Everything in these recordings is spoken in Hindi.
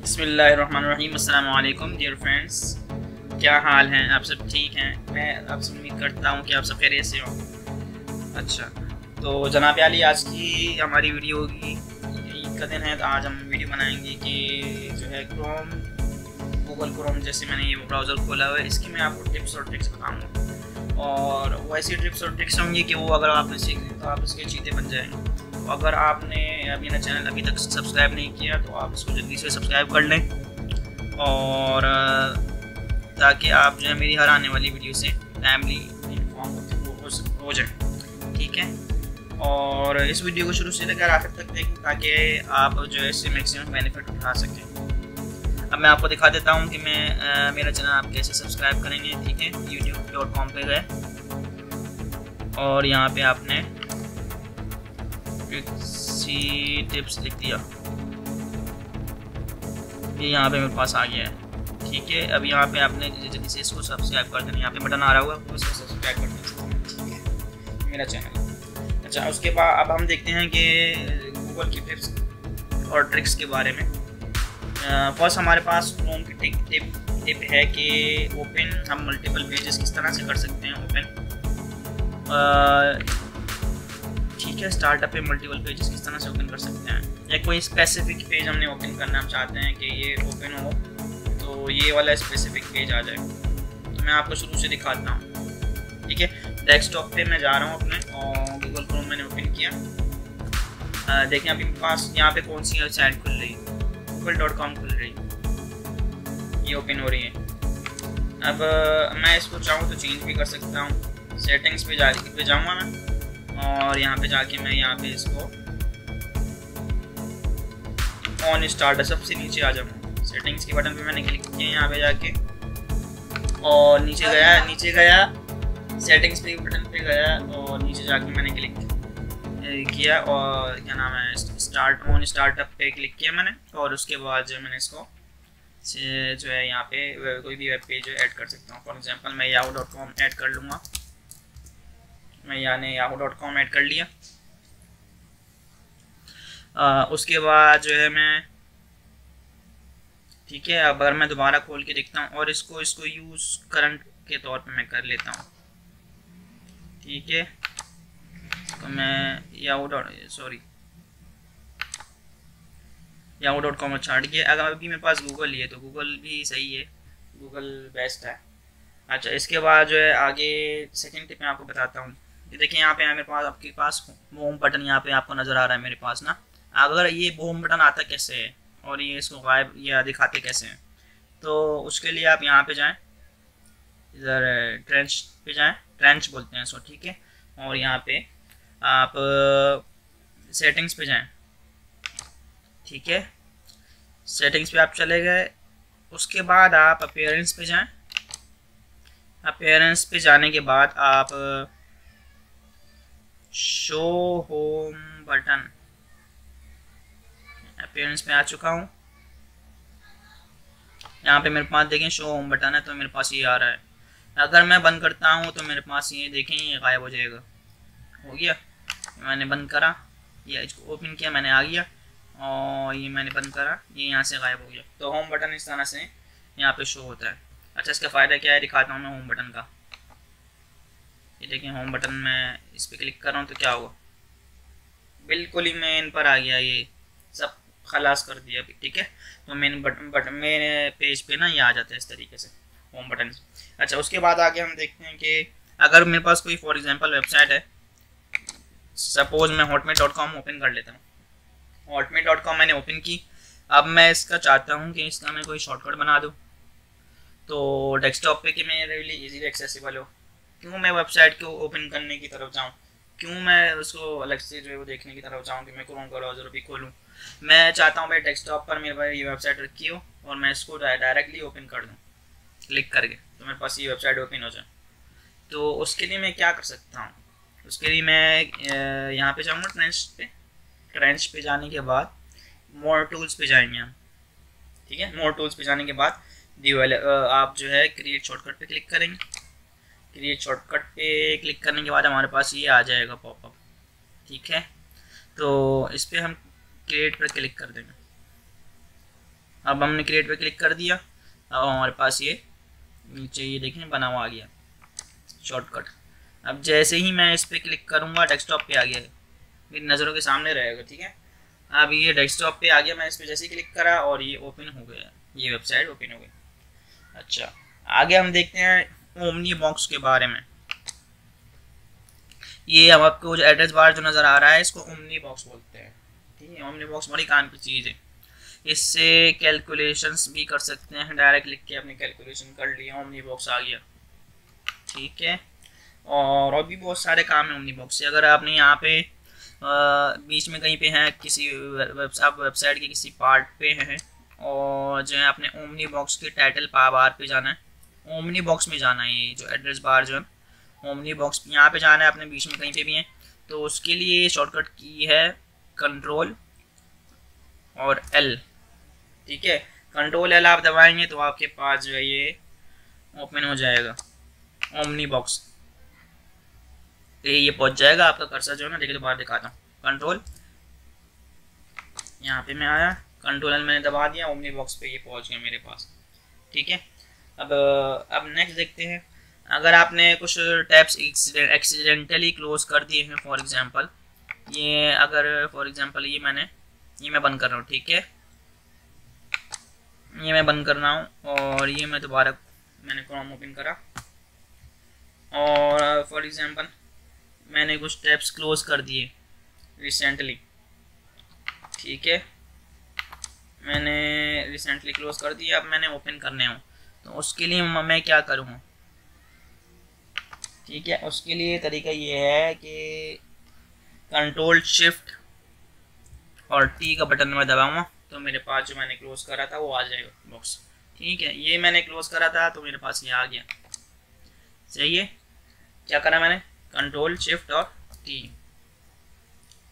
बिस्मिल्लाहिर्रहमानिर्रहीम। अस्सलाम वालेकुम डियर फ्रेंड्स, क्या हाल हैं? आप सब ठीक हैं? मैं आपसे उम्मीद करता हूँ कि आप सब खैरियत से हों। अच्छा, तो जनाब आली, आज की हमारी वीडियो होगी, ईद का दिन है तो आज हम वीडियो बनाएंगे कि जो है गूगल क्रोम जैसे मैंने ये ब्राउज़र खोला हुआ है, इसकी मैं आपको टिप्स और ट्रिक्स बताऊँगा। और वो ऐसी टिप्स और ट्रिक्स होंगी कि वो अगर आपने सीख ली तो आप इसके चीते बन जाएंगे। तो अगर आपने मेरा चैनल अभी तक सब्सक्राइब नहीं किया तो आप इसको जल्दी से सब्सक्राइब कर लें, और ताकि आप जो है मेरी हर आने वाली वीडियो से टाइमली इन्फॉर्म हो जाए, ठीक है। और इस वीडियो को शुरू से लेकर आखिर तक देखें ताकि आप जो है इससे मैक्सिमम बेनिफिट उठा सकें। अब मैं आपको दिखा देता हूँ कि मैं मेरा चैनल आप कैसे सब्सक्राइब करेंगे, ठीक है। youtube.com पे गए और यहाँ पे आपने टिप्स लिख दिया, ये यहाँ पे मेरे पास आ गया है, ठीक है। अब यहाँ पे आपने जल्दी से इसको सब्सक्राइब कर देना, यहाँ पे बटन आ रहा होगा तो इसको सब्सक्राइब कर देना, ठीक है, मेरा चैनल। अच्छा, उसके बाद अब हम देखते हैं कि गूगल की टिप्स और ट्रिक्स के बारे में। फर्स्ट हमारे पास क्रोम की टिप है कि ओपन हम मल्टीपल पेजेस किस तरह से कर सकते हैं ओपन, ठीक है। स्टार्टअप पे मल्टीपल पेजेस किस तरह से ओपन कर सकते हैं, या कोई स्पेसिफिक पेज हमने ओपन करना, हम चाहते हैं कि ये ओपन हो तो ये वाला स्पेसिफिक पेज आ जाए, तो मैं आपको शुरू से दिखाता हूँ, ठीक है। डेस्कटॉप पे मैं जा रहा हूँ अपने और गूगल क्रोम मैंने ओपन किया। देखें अभी मेरे पास यहाँ पे कौन सी वेबसाइट खुल रही है, google.com खुल रही है, ये ओपन हो रही है। अब मैं इसको चाहूँ तो चेंज भी कर सकता हूँ। सेटिंग्स पे जाऊँगा मैं, और यहाँ पे जाके मैं यहाँ पे इसको ऑन स्टार्ट सबसे नीचे आ जाऊँगा। सेटिंग्स के बटन पे मैंने क्लिक किया यहाँ पे जाके, और नीचे गया सेटिंग्स पे बटन पे गया, और नीचे जाके मैंने क्लिक किया और क्या नाम है स्टार्टअप पे क्लिक किया मैंने, और उसके बाद जो मैंने इसको जो है यहाँ पे कोई भी वेब पेज ऐड कर सकता हूँ। फॉर एग्जांपल मैं yahoo.com ऐड कर लूँगा, मैं yahoo.com ऐड कर लिया। उसके बाद जो है मैं, ठीक है, अब अगर मैं दोबारा खोल के देखता हूँ और इसको यूज़ करंट के तौर पे मैं कर लेता हूँ, ठीक है। तो मैं yahoo.com छाड़ के, अगर अभी मेरे पास गूगल ही है तो गूगल भी सही है, गूगल बेस्ट है। अच्छा, इसके बाद जो है आगे सेकंड टिप मैं आपको बताता हूँ। देखिए यहाँ पे मेरे पास आपके पास होम बटन यहाँ पे आपको नज़र आ रहा है मेरे पास ना। अगर ये होम बटन आता कैसे है और ये इसको गायब या दिखाते कैसे हैं, तो उसके लिए आप यहाँ पे जाएं, इधर ट्रेंच पे जाएं, ट्रेंच बोलते हैं इसको, ठीक है। और यहाँ पे आप सेटिंग्स पे जाएं, ठीक है। सेटिंग्स पे आप चले गए, उसके बाद आप अपीयरेंस पे जाएं। अपीयरेंस पे जाने के बाद आप शो होम बटन, अपीयरेंस पे आ चुका हूँ। यहाँ पे मेरे पास देखें शो होम बटन है, तो मेरे पास ये आ रहा है। अगर मैं बंद करता हूँ तो मेरे पास ये देखें ये गायब हो जाएगा, हो गया। मैंने बंद करा, ये इसको ओपन किया, मैंने आ गया, और ये मैंने बंद करा, ये यहाँ से गायब हो गया। तो होम बटन इस तरह से यहाँ पे शो होता है। अच्छा, इसका फ़ायदा क्या है दिखाता हूँ मैं होम बटन का। ये देखिए होम बटन, मैं इस पर क्लिक कर रहा हूँ तो क्या हुआ, बिल्कुल ही मेन पर आ गया, ये सब खलास कर दिया अभी, ठीक है। तो मेन मेन पेज पे ना ये आ जाता है इस तरीके से होम बटन। अच्छा, उसके बाद आगे हम देखते हैं कि अगर मेरे पास कोई फॉर एग्जांपल वेबसाइट है, सपोज मैं hotmail.com ओपन कर लेता हूँ। hotmail.com मैंने ओपन की, अब मैं इसका चाहता हूँ कि इसका मैं कोई शॉर्टकट बना दूँ, तो डेस्कटॉप पे कि मैं रियली इजीली एक्सेसिबल हो। क्यों मैं वेबसाइट को ओपन करने की तरफ जाऊँ, क्यों मैं उसको अलग से जो है वो देखने की तरफ जाऊँ कि मैं क्रोम का ब्राउज़र भी खोलूँ। मैं चाहता हूँ मेरे डेस्कटॉप पर मेरे पास ये वेबसाइट रखी हो और मैं इसको डायरेक्टली ओपन कर दूँ क्लिक करके, तो मेरे पास ये वेबसाइट ओपन हो जाए। तो उसके लिए मैं क्या कर सकता हूँ, उसके लिए मैं यहाँ पे जाऊँगा ट्रेंच पे जाने के बाद मोर टूल्स पे जाएंगे हम, ठीक है। मोर टूल्स पे जाने के बाद आप जो है क्रिएट शॉर्टकट पे क्लिक करेंगे। क्रिएट शॉर्टकट पे क्लिक करने के बाद हमारे पास ये आ जाएगा पॉपअप, ठीक है। तो इस पर हम क्रिएट पर क्लिक कर देंगे। अब हमने क्रिएट पे क्लिक कर दिया, अब हमारे पास ये नीचे ये देखें बना हुआ आ गया शॉर्टकट। अब जैसे ही मैं इस पर क्लिक करूँगा डेस्कटॉप पे आ गया, मेरी नज़रों के सामने रहेगा। ठीक है, अब ये डेस्कटॉप पे आ गया, मैं इस पर जैसे ही क्लिक करा और ये ओपन हो गया, ये वेबसाइट ओपन हो गई। अच्छा, आगे हम देखते हैं ओमनी बॉक्स के बारे में। ये अब आपको जो एड्रेस बार जो नज़र आ रहा है इसको ओमनी बॉक्स बोलते हैं। ठीक है, ओमनी बॉक्स बड़ी काम की चीज़ है, इससे कैलकुलेशंस भी कर सकते हैं, डायरेक्ट लिख के अपनी कैलकुलेशन कर लिया, ओमनी बॉक्स आ गया। ठीक है, और भी बहुत सारे काम हैं ओमनी बॉक्स से। अगर आपने यहाँ पे बीच में कहीं पे हैं किसी आप वेबसाइट के किसी पार्ट पे हैं और जो है अपने ओमनी बॉक्स के टाइटल बार पे जाना है, ओमनी बॉक्स में जाना है, ये जो एड्रेस बार जो है ओमनी बॉक्स यहाँ पे जाना है, अपने बीच में कहीं पे भी हैं तो उसके लिए शॉर्टकट की है कंट्रोल और एल। ठीक है, कंट्रोल एल आप दबाएंगे तो आपके पास जो है ये ओपन हो जाएगा ओमनी बॉक्स, ये पहुंच जाएगा आपका कर्सर जो है ना। देखिए दोबारा दिखाता हूँ, कंट्रोल यहाँ पे मैं आया, कंट्रोल एल मैंने दबा दिया, ओमनी बॉक्स पे ये पहुंच गया मेरे पास। ठीक है, अब नेक्स्ट देखते हैं। अगर आपने कुछ टैब्स एक्सीडेंटली क्लोज कर दिए हैं, फॉर एग्जांपल ये अगर फॉर एग्जांपल ये मैं बंद कर रहा हूँ। ठीक है, ये मैं बंद कर रहा हूँ और ये मैं दोबारा मैंने क्रोम ओपन करा और फॉर एग्जांपल मैंने कुछ टैब्स क्लोज कर दिए रिसेंटली। ठीक है, मैंने रिसेंटली क्लोज कर दिए, अब मैंने ओपन करने हो तो उसके लिए मैं क्या करूँ। ठीक है, उसके लिए तरीका ये है कि कंट्रोल शिफ्ट और टी का बटन मैं दबाऊंगा तो मेरे पास जो मैंने क्लोज करा था वो आ जाएगा बॉक्स। ठीक है, ये मैंने क्लोज करा था तो मेरे पास ये आ गया। सही है, क्या करा मैंने, कंट्रोल शिफ्ट और टी,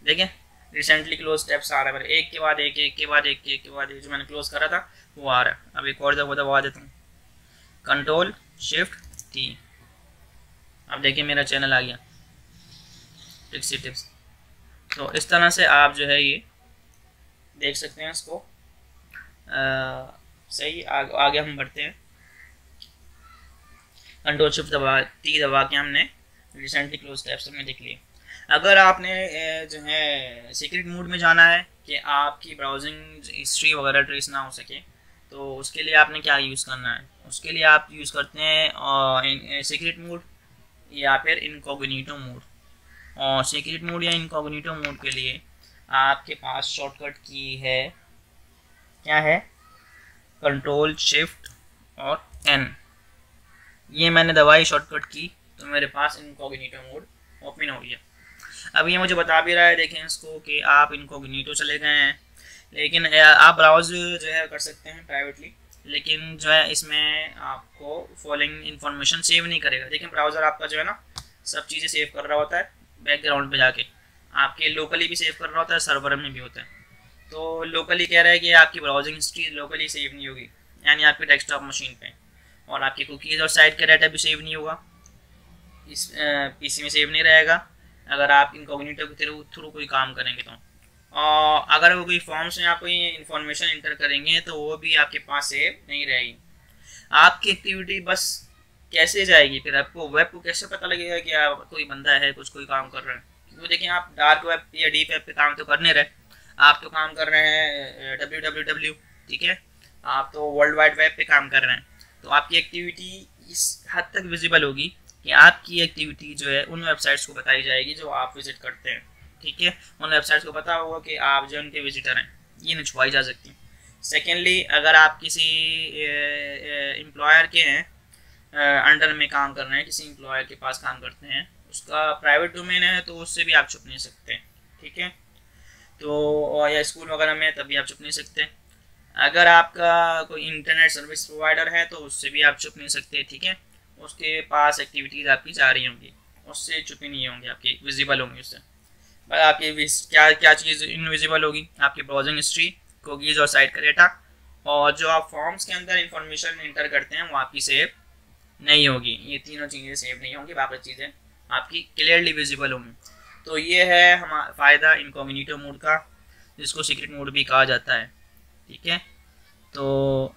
देखें रिसेंटली क्लोज टैब्स आ रहा है मेरे, एक के बाद एक, एक के बाद एक, एक के बाद एक, जो मैंने क्लोज करा था वो आ रहा है। अब एक और दबा देता हूँ, कंट्रोल शिफ्ट टी, अब देखिए मेरा चैनल आ गया ट्रिक्सी टिप्स। तो इस तरह से आप जो है ये देख सकते हैं इसको। सही, आगे हम बढ़ते हैं। कंट्रोल शिफ्ट दबा टी दबा के हमने रिसेंटली क्लोज टैब्स हमने देख लिए। अगर आपने जो है सीक्रेट मोड में जाना है कि आपकी ब्राउजिंग हिस्ट्री वगैरह ट्रेस ना हो सके तो उसके लिए आपने क्या यूज़ करना है, उसके लिए आप यूज़ करते हैं सीक्रेट मोड या फिर इनकॉग्निटो मोड। और सीक्रेट मोड या इनकॉग्निटो मोड के लिए आपके पास शॉर्टकट की है, क्या है, कंट्रोल शिफ्ट और एन। ये मैंने दबाई शॉर्टकट की तो मेरे पास इनकॉग्निटो मोड ओपन हो गया। अब ये मुझे बता भी रहा है, देखें इसको, कि आप इनकॉग्निटो चले गए हैं, लेकिन आप ब्राउज जो है कर सकते हैं प्राइवेटली, लेकिन जो है इसमें आपको फॉलोइंग इन्फॉर्मेशन सेव नहीं करेगा। देखिए ब्राउज़र आपका जो है ना सब चीज़ें सेव कर रहा होता है बैकग्राउंड पे जाके, आपके लोकली भी सेव कर रहा होता है, सर्वर में भी होता है। तो लोकली कह रहा है कि आपकी ब्राउजिंग हिस्ट्री लोकली सेव नहीं होगी, यानी आपके डेस्कटॉप मशीन पे, और आपकी कुकीज़ और साइट का डाटा भी सेव नहीं होगा, इस पीसी में सेव नहीं रहेगा अगर आप इनकॉग्निटो के थ्रू कोई काम करेंगे तो। और अगर वो कोई फॉर्म्स में आप कोई इन्फॉर्मेशन इंटर करेंगे तो वो भी आपके पास सेव नहीं रहेगी। आपकी एक्टिविटी बस कैसे जाएगी, फिर आपको वेब को कैसे पता लगेगा कि आप कोई बंदा है कोई काम कर रहा है। क्योंकि देखिए आप डार्क वेब या डीप वेब पे काम तो कर नहीं रहे, आप तो काम कर रहे हैं www, ठीक है, आप तो वर्ल्ड वाइड वेब पे काम कर रहे हैं। तो आपकी एक्टिविटी इस हद तक विजिबल होगी कि आपकी एक्टिविटी जो है उन वेबसाइट्स को बताई जाएगी जो आप विजिट करते हैं। ठीक है, उन वेबसाइट्स को पता होगा कि आप जो उनके विजिटर हैं, ये नहीं छुपाई जा सकती। सेकेंडली, अगर आप किसी एम्प्लॉयर के हैं अंडर में काम कर रहे हैं, किसी एम्प्लॉयर के पास काम करते हैं, उसका प्राइवेट डोमेन है तो उससे भी आप छुप नहीं सकते। ठीक है, तो या स्कूल वगैरह में तभी आप छुप नहीं सकते। अगर आपका कोई इंटरनेट सर्विस प्रोवाइडर है तो उससे भी आप छुप नहीं सकते। ठीक है, उसके पास एक्टिविटीज़ आपकी जा रही होंगी, उससे छुपी नहीं होंगी, आपकी विजिबल होंगी उससे। बस आपकी क्या क्या चीज़ इनविजिबल होगी, आपकी ब्राउजिंग हिस्ट्री, कुकीज़ और साइट का डेटा, और जो आप फॉर्म्स के अंदर इंफॉर्मेशन इंटर करते हैं वो आपकी सेव नहीं होगी। ये तीनों चीज़ें सेव नहीं होंगी, बाकी चीज़ें आपकी क्लियरली विजिबल होंगी। तो ये है हमारा फ़ायदा इनकॉग्निटो मोड का, जिसको सीक्रेट मोड भी कहा जाता है। ठीक है, तो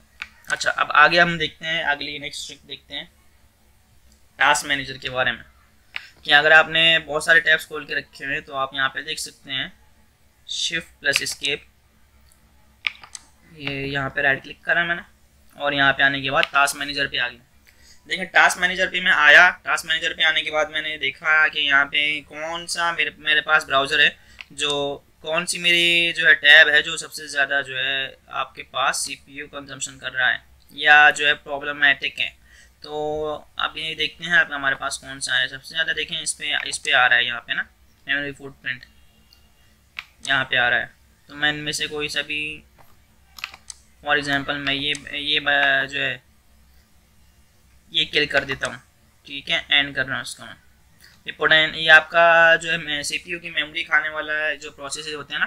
अच्छा, अब आगे हम देखते हैं, अगली नेक्स्ट ट्रिक देखते हैं टास्क मैनेजर के बारे में। कि अगर आपने बहुत सारे टैब्स खोल के रखे हुए हैं तो आप यहाँ पे देख सकते हैं शिफ्ट प्लस एस्केप, ये यहाँ पे राइट क्लिक करा मैंने और यहाँ पे आने के बाद टास्क मैनेजर पे आ गया। देखिए टास्क मैनेजर पे मैं आया, टास्क मैनेजर पे आने के बाद मैंने देखा कि यहाँ पे कौन सा मेरे पास ब्राउज़र है, जो कौन सी मेरी जो है टैब है जो सबसे ज़्यादा जो है आपके पास CPU कंजम्पशन कर रहा है या जो है प्रॉब्लमेटिक है। तो आप ये देखते हैं आप हमारे पास कौन सा है सबसे ज़्यादा। देखें इस पे आ रहा है यहाँ पे ना मेमोरी फुटप्रिंट यहाँ पे आ रहा है। तो मैं इनमें से कोई सा भी फॉर एग्जांपल मैं ये जो है ये किल कर देता हूँ, ठीक है, एंड कर रहा हूँ उसका मैं। ये आपका जो है CPU की मेमोरी खाने वाला जो प्रोसेस होते हैं ना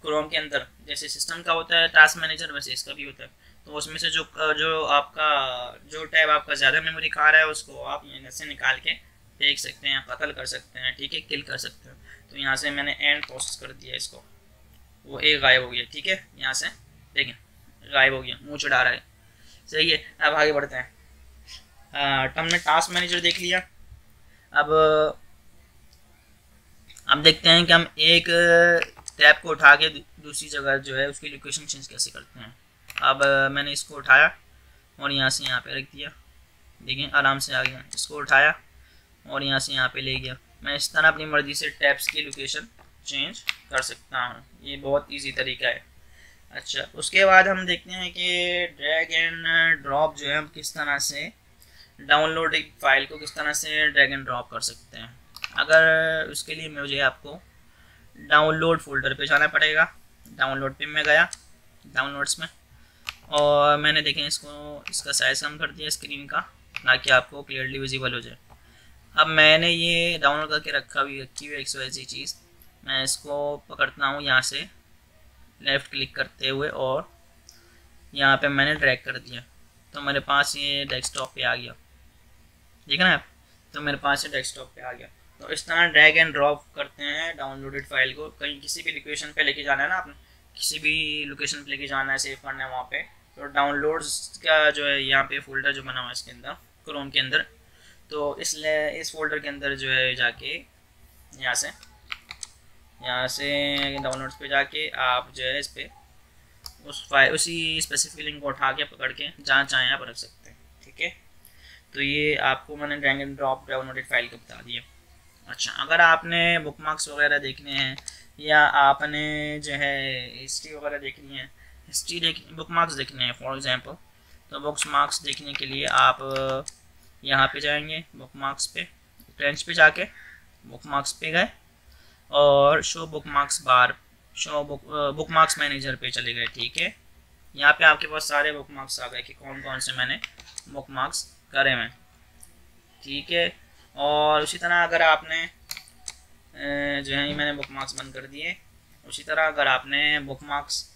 क्रोम के अंदर, जैसे सिस्टम का होता है टास्क मैनेजर वैसे इसका भी होता है। तो उसमें से जो आपका जो टैब आपका ज़्यादा मेमोरी खा रहा है उसको आप यहाँ से निकाल के फेंक सकते हैं, कत्ल कर सकते हैं, ठीक है, किल कर सकते हैं। तो यहाँ से मैंने एंड प्रोसेस कर दिया इसको, वो एक गायब हो गया, ठीक है, यहाँ से देखें गायब हो गया, मुँह चढ़ा रहा है, सही है। अब आगे बढ़ते हैं। तो हमने टास्क मैनेजर देख लिया। अब देखते हैं कि हम एक टैब को उठा के दूसरी जगह जो है उसकी लोकेशन चेंज कैसे करते हैं। अब मैंने इसको उठाया और यहाँ से यहाँ पे रख दिया, देखें आराम से आ गया। इसको उठाया और यहाँ से यहाँ पे ले गया। मैं इस तरह अपनी मर्ज़ी से टैब्स की लोकेशन चेंज कर सकता हूँ, ये बहुत इजी तरीका है। अच्छा, उसके बाद हम देखते हैं कि ड्रैग एंड ड्रॉप जो है हम किस तरह से डाउनलोड एक फाइल को किस तरह से ड्रैग एंड ड्रॉप कर सकते हैं। अगर उसके लिए मुझे आपको डाउनलोड फोल्डर पे जाना पड़ेगा। डाउनलोड पे मैं गया डाउनलोड्स में और मैंने देखें इसका साइज़ कम कर दिया स्क्रीन का, ताकि आपको क्लियरली विजिबल हो जाए। अब मैंने ये डाउनलोड करके रखी हुई XYZ चीज़, मैं इसको पकड़ता हूँ यहाँ से लेफ़्ट क्लिक करते हुए और यहाँ पे मैंने ड्रैग कर दिया, तो मेरे पास ये डेस्कटॉप पे आ गया, देखा ना आप, तो मेरे पास ये डेस्कटॉप पे आ गया। तो इस तरह ड्रैग एंड ड्रॉप करते हैं डाउनलोडेड फाइल को। कहीं किसी भी लोकेशन पे लेके जाना है ना आपने, किसी भी लोकेशन पे लेके जाना है, सेव करना है वहाँ पे, तो डाउनलोड्स का जो है यहाँ पे फोल्डर जो बना हुआ है इसके अंदर क्रोम के अंदर, तो इसलिए इस फोल्डर के अंदर जो है जाके यहाँ से डाउनलोड्स पे जाके आप जो है इस पर उसी स्पेसिफिक लिंक को उठा के पकड़ के जहाँ चाहें आप रख सकते हैं, ठीक है। तो ये आपको मैंने drag and drop downloaded file को बता दिया। अच्छा, अगर आपने बुकमार्क्स वगैरह देखने हैं या आपने जो है हिस्ट्री वगैरह देखनी है, बुकमार्क्स देखने हैं फॉर एग्जांपल, तो बुकमार्क्स देखने के लिए आप यहाँ पे जाएंगे, बुकमार्क्स पे फ्रेंच पे जाके बुकमार्क्स पे गए और show bookmarks bar, show bookmarks manager पे चले गए, ठीक है। यहाँ पे आपके पास सारे बुकमार्क्स आ गए कि कौन कौन से मैंने बुकमार्क्स करे हैं, ठीक है। और उसी तरह अगर आपने जो है मैंने बुकमार्क्स बंद कर दिए, उसी तरह अगर आपने बुकमार्क्स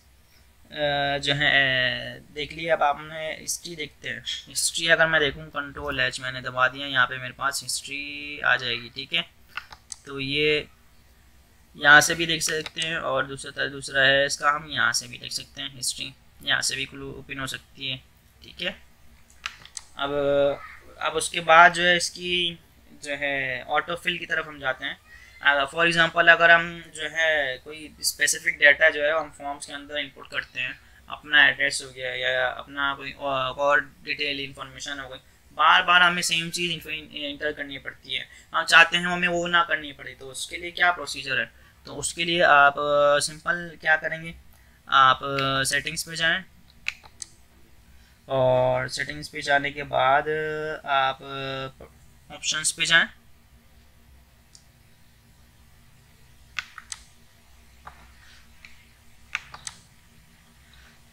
जो है देख लिया, अब आपने हिस्ट्री देखते हैं। हिस्ट्री अगर मैं देखूँ Ctrl+H मैंने दबा दिया, यहाँ पे मेरे पास हिस्ट्री आ जाएगी, ठीक है। तो ये यहाँ से भी देख सकते हैं और दूसरा है इसका, हम यहाँ से भी देख सकते हैं हिस्ट्री, यहाँ से भी ओपन हो सकती है, ठीक है। अब उसके बाद जो है इसकी जो है ऑटोफिल की तरफ हम जाते हैं। फॉर एग्जांपल अगर हम जो है कोई स्पेसिफिक डाटा जो है हम फॉर्म्स के अंदर इंपुट करते हैं, अपना एड्रेस हो गया या अपना कोई और डिटेल इंफॉर्मेशन हो गई, बार बार हमें सेम चीज़ इंटर करनी पड़ती है, हम चाहते हैं हमें वो ना करनी पड़े, तो उसके लिए क्या प्रोसीजर है। तो उसके लिए आप सिंपल क्या करेंगे, आप सेटिंग्स पे जाएं और सेटिंग्स पे जाने के बाद आप ऑप्शंस पे जाएं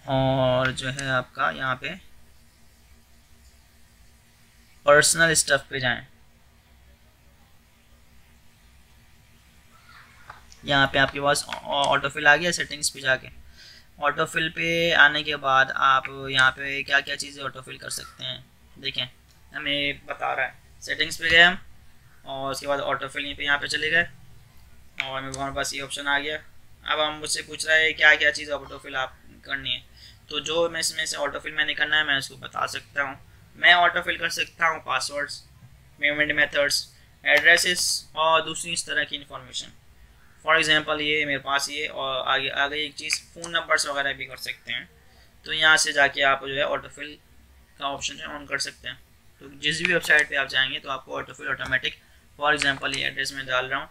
और जो है आपका यहाँ पे पर्सनल स्टफ पे जाएं। यहाँ पे आपके पास ऑटोफिल आ गया, सेटिंग्स पे जाके ऑटोफिल पे आने के बाद आप यहाँ पे क्या क्या चीज़ें ऑटोफिल कर सकते हैं, देखें हमें बता रहा है। सेटिंग्स पे गए हम और उसके बाद ऑटोफिल पे यहाँ पे चले गए और हमारे पास ये ऑप्शन आ गया। अब हम मुझसे पूछ रहा है क्या क्या चीज़ ऑटोफिल आप करनी है, तो जो मैं इसमें से ऑटोफिल मैंने करना है मैं उसको बता सकता हूँ। मैं ऑटोफिल कर सकता हूँ पासवर्ड्स, पेमेंट मेथड्स, एड्रेसेस और दूसरी इस तरह की इंफॉर्मेशन। फॉर एग्जांपल ये मेरे पास ये, और आगे आगे एक चीज़ फ़ोन नंबर्स वगैरह भी कर सकते हैं। तो यहाँ से जाके आप जो है ऑटोफिल का ऑप्शन है ऑन कर सकते हैं। तो जिस भी वेबसाइट पे आप जाएंगे तो आपको ऑटोफिल ऑटोमेटिक, फॉर एग्जांपल ये एड्रेस में डाल रहा हूँ,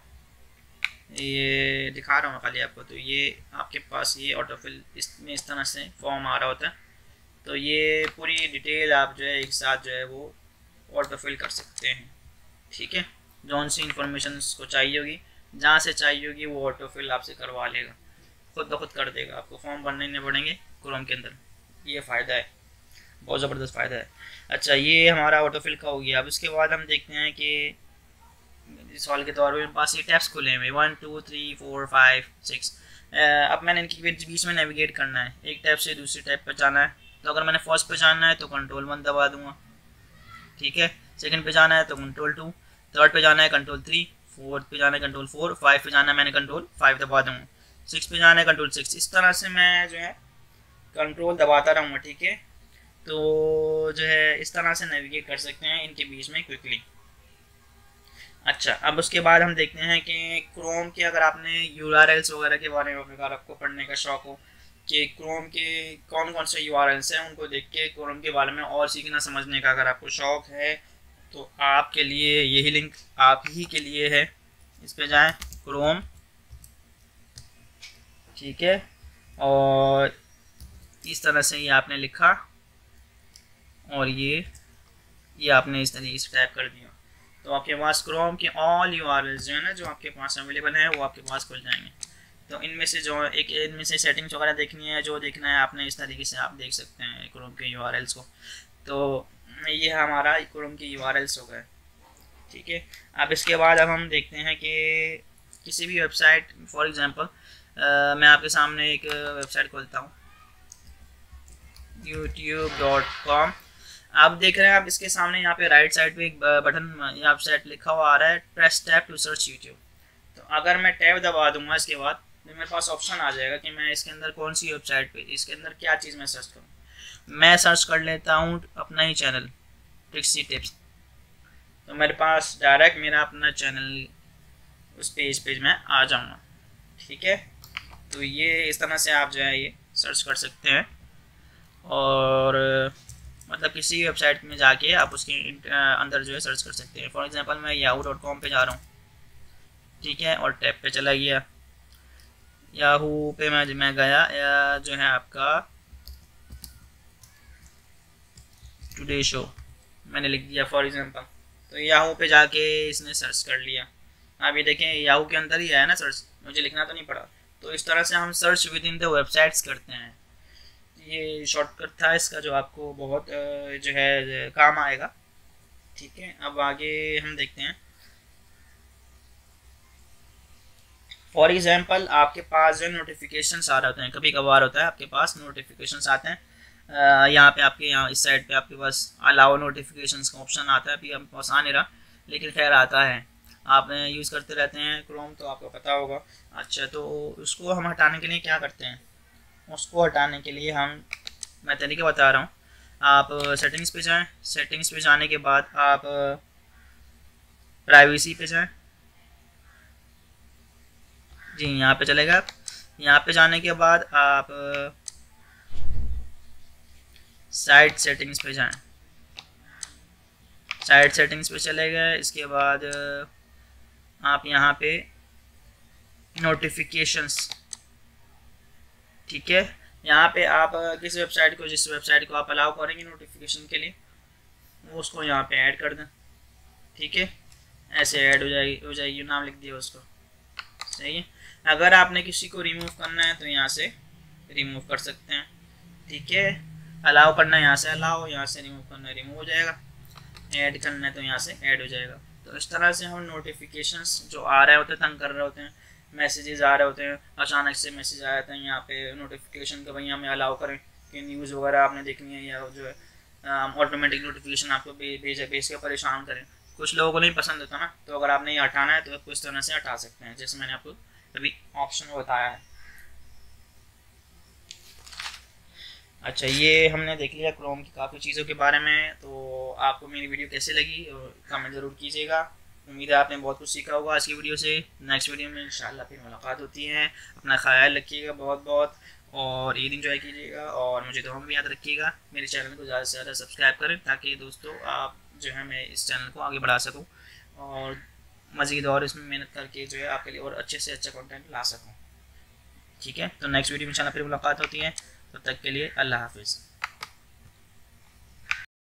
ये दिखा रहा हूँ खाली आपको। तो ये आपके पास ये ऑटोफिल इसमें इस तरह से फॉर्म आ रहा होता है। तो ये पूरी डिटेल आप जो है एक साथ जो है वो ऑटोफिल कर सकते हैं। ठीक है, जौन सी इंफॉर्मेशन को चाहिए होगी, जहाँ से चाहिए होगी वो ऑटोफिल आपसे करवा लेगा, खुद ब खुद कर देगा, आपको फॉर्म भरने नहीं पड़ेंगे क्रोम के अंदर। ये फ़ायदा है, बहुत ज़बरदस्त फ़ायदा है। अच्छा, ये हमारा ऑटोफिल का हो गया। अब इसके बाद हम देखते हैं कि सॉल्व के तौर पर मेरे पास ये टैब्स खुले हुए 1 2 3 4 5 6। अब मैंने इनके बीच में नेविगेट करना है, एक टैब से दूसरे टैब पर जाना है। तो अगर मैंने फर्स्ट पे जाना है तो कंट्रोल 1 दबा दूंगा, ठीक है। सेकंड पे जाना है तो कंट्रोल 2, थर्ड पे जाना है कंट्रोल 3, फोर्थ पे जाना है कंट्रोल 4, 5 पे जाना है मैंने कंट्रोल 5 दबा दूंगा, 6 पे जाना है कंट्रोल 6। इस तरह से मैं जो है कंट्रोल दबाता रहूँगा, ठीक है। तो जो है इस तरह से नेविगेट कर सकते हैं इनके बीच में क्विकली। अच्छा, अब उसके बाद हम देखते हैं कि क्रोम के, अगर आपने URLs वगैरह के बारे में अगर आपको पढ़ने का शौक हो कि क्रोम के कौन कौन से URLs हैं, उनको देख के क्रोम के बारे में और सीखना समझने का अगर आपको शौक है तो आपके लिए यही लिंक आप ही के लिए है। इस पे जाएं, क्रोम, ठीक है। और इस तरह से ये आपने लिखा और ये आपने इस तरीके से टाइप कर दिया, तो आपके पास क्रोम के ऑल URLs जो है ना जो आपके पास अवेलेबल हैं वो आपके पास खुल जाएंगे। तो इनमें से जो इनमें से सेटिंग्स वगैरह देखनी है, जो देखना है आपने, इस तरीके से आप देख सकते हैं क्रोम के URLs को। तो ये हमारा क्रोम के URLs हो गए, ठीक है। अब इसके बाद अब हम देखते हैं कि किसी भी वेबसाइट, फॉर एग्जांपल मैं आपके सामने एक वेबसाइट खोलता हूँ youtube.com। आप देख रहे हैं, आप इसके सामने यहाँ पे राइट साइड पे एक बटन यहाँ वेबसाइट लिखा हुआ आ रहा है, press tab to search YouTube. तो अगर मैं टैब दबा दूंगा इसके बाद तो मेरे पास ऑप्शन आ जाएगा कि मैं इसके अंदर कौन सी वेबसाइट पे, इसके अंदर क्या चीज़ मैं सर्च करूँ। मैं सर्च कर लेता हूँ अपना ही चैनल ट्रिक्सी टिप्स। तो मेरे पास डायरेक्ट मेरा अपना चैनल उस पेज में आ जाऊँगा, ठीक है। तो ये इस तरह से आप जो है ये सर्च कर सकते हैं, और मतलब किसी वेबसाइट में जाके आप उसके अंदर जो है सर्च कर सकते हैं। फॉर एग्जांपल मैं yahoo.com पे जा रहा हूँ, ठीक है, और टैब पे चला गया। याहू पे मैं गया, या जो है आपका टुडे शो मैंने लिख दिया फॉर एग्जांपल। तो याहू पे जाके इसने सर्च कर लिया। आप ये देखें याहू के अंदर ही आया ना सर्च, मुझे लिखना तो नहीं पड़ा। तो इस तरह से हम search with in the websites करते हैं। ये शॉर्टकट था इसका जो आपको बहुत जो है काम आएगा, ठीक है। अब आगे हम देखते हैं, फॉर एग्जांपल आपके पास जो नोटिफिकेशंस आ रहे होते हैं, कभी कभार होता है आपके पास नोटिफिकेशंस आते हैं। यहाँ पे आपके यहाँ इस साइड पे आपके पास अलाउ नोटिफिकेशंस का ऑप्शन आता है। अभी आपके पास आ नहीं रहा, लेकिन खैर आता है, आप यूज़ करते रहते हैं क्रोम तो आपको पता होगा। अच्छा, तो उसको हम हटाने के लिए क्या करते हैं, उसको हटाने के लिए मैं तरीका बता रहा हूँ। आप सेटिंग्स पे जाएं, सेटिंग्स पे जाने के बाद आप प्राइवेसी पे जाएं, जी यहाँ पे चलेगा। यहाँ पे जाने के बाद आप साइट सेटिंग्स पे जाएं, साइट सेटिंग्स पे चले गए। इसके बाद आप यहाँ पे नोटिफिकेशंस, ठीक है, यहाँ पे आप किस वेबसाइट को, जिस वेबसाइट को आप अलाउ करेंगे नोटिफिकेशन के लिए, वो उसको यहाँ पे ऐड कर दें, ठीक है। ऐसे ऐड हो जाएगी, नाम लिख दिया उसको, सही है। अगर आपने किसी को रिमूव करना है तो यहाँ से रिमूव कर सकते हैं, ठीक है। अलाउ करना है यहाँ से अलाउ, यहाँ से रिमूव करना है रिमूव हो जाएगा, ऐड करना है तो यहाँ से ऐड हो जाएगा। तो इस तरह से हम नोटिफिकेशंस जो आ रहे होते हैं, तंग कर रहे होते हैं, मैसेजेस आ रहे होते हैं, अचानक से मैसेज आ जाते हैं यहाँ पे नोटिफिकेशन का, भाई हमें अलाउ करें कि न्यूज़ वगैरह आपने देखनी है, या जो है ऑटोमेटिक नोटिफिकेशन आपको भेज के परेशान करें। कुछ लोगों को नहीं पसंद होता ना, तो अगर आपने ये हटाना है तो आप इस तरह से हटा सकते हैं, जैसे मैंने आपको अभी ऑप्शन बताया है। अच्छा, ये हमने देख लिया क्रोम की काफ़ी चीज़ों के बारे में। तो आपको मेरी वीडियो कैसे लगी और कमेंट ज़रूर कीजिएगा। उम्मीद है आपने बहुत कुछ सीखा होगा आज की वीडियो से। नेक्स्ट वीडियो में इंशाल्लाह फिर मुलाकात होती है। अपना ख्याल रखिएगा बहुत बहुत, और ईद इंजॉय कीजिएगा, और मुझे दुआ में याद रखिएगा। मेरे चैनल को ज़्यादा से ज़्यादा सब्सक्राइब करें, ताकि दोस्तों आप जो है मैं इस चैनल को आगे बढ़ा सकूँ, और मज़ीद और इसमें मेहनत करके जो है आपके लिए और अच्छे से अच्छा कंटेंट ला सकूँ। ठीक है, तो नेक्स्ट वीडियो में इंशाल्लाह फिर मुलाकात होती है। तब तक के लिए अल्लाह हाफिज़।